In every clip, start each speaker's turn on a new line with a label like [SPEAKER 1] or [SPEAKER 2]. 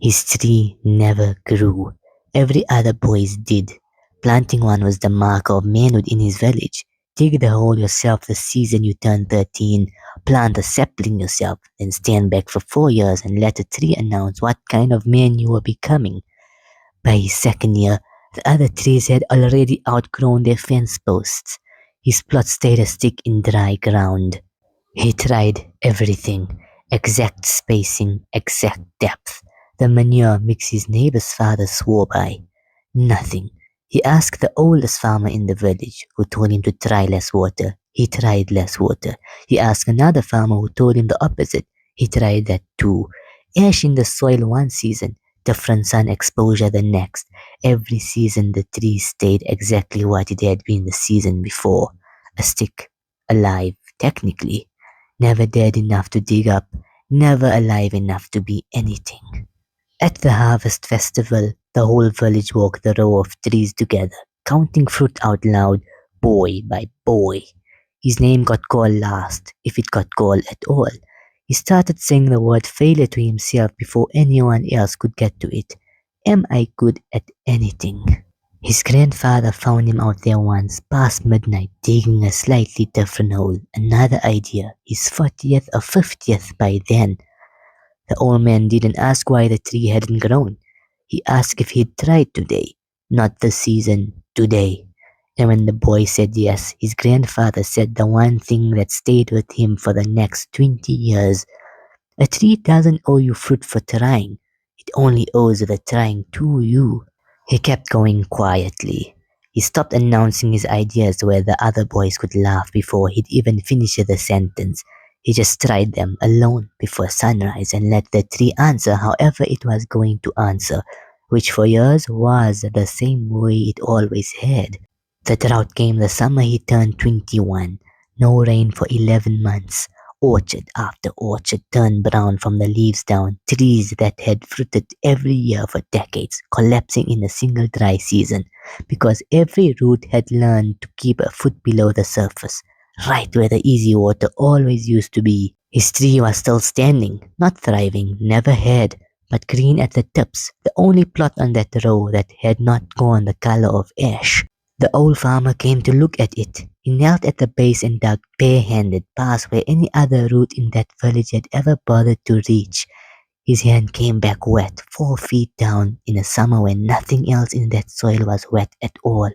[SPEAKER 1] His tree never grew. Every other boy's did. Planting one was the mark of manhood in his village. Dig the hole yourself the season you turn 13. Plant a sapling yourself, then stand back for 4 years and let the tree announce what kind of man you were becoming. By his second year, the other trees had already outgrown their fence posts. His plot stayed a stick in dry ground. He tried everything: exact spacing, exact depth. The manure mix his neighbor's father swore by. Nothing. He asked the oldest farmer in the village, who told him to try less water. He tried less water. He asked another farmer, who told him the opposite. He tried that too. Ash in the soil one season, different sun exposure the next. Every season the tree stayed exactly what it had been the season before. A stick, alive, technically. Never dead enough to dig up, never alive enough to be anything. At the harvest festival, the whole village walked the row of trees together, counting fruit out loud, boy by boy. His name got called last, if it got called at all. He started saying the word failure to himself before anyone else could get to it. Am I good at anything? His grandfather found him out there once, past midnight, digging a slightly different hole. Another idea, his 40th or 50th by then. The old man didn't ask why the tree hadn't grown. He asked if he'd tried today. Not the season, today. And when the boy said yes, his grandfather said the one thing that stayed with him for the next 20 years. A tree doesn't owe you fruit for trying. It only owes the trying to you. He kept going quietly. He stopped announcing his ideas where the other boys could laugh before he'd even finish the sentence. He just tried them alone before sunrise and let the tree answer however it was going to answer, which for years was the same way it always had. The drought came the summer he turned 21. No rain for 11 months. Orchard after orchard turned brown from the leaves down, trees that had fruited every year for decades, collapsing in a single dry season, because every root had learned to keep a foot below the surface, right where the easy water always used to be. His tree was still standing, not thriving, never had, but green at the tips, the only plot on that row that had not gone the color of ash. The old farmer came to look at it. He knelt at the base and dug bare-handed past where any other root in that village had ever bothered to reach. His hand came back wet, 4 feet down, in a summer when nothing else in that soil was wet at all.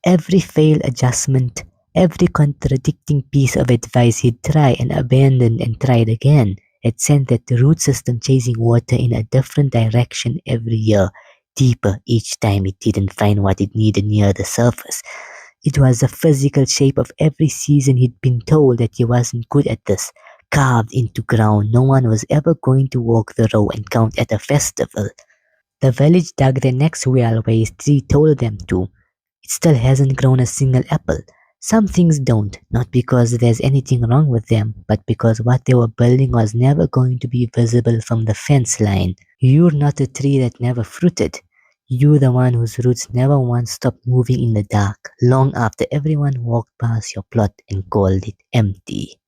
[SPEAKER 1] Every failed adjustment, every contradicting piece of advice he'd try and abandoned and tried again, had sent that root system chasing water in a different direction every year, deeper each time it didn't find what it needed near the surface. It was the physical shape of every season he'd been told that he wasn't good at this, carved into ground no one was ever going to walk the row and count at a festival. The village dug the next well where his tree told them to. It still hasn't grown a single apple. Some things don't, not because there's anything wrong with them, but because what they were building was never going to be visible from the fence line. You're not a tree that never fruited. You're the one whose roots never once stopped moving in the dark, long after everyone walked past your plot and called it empty.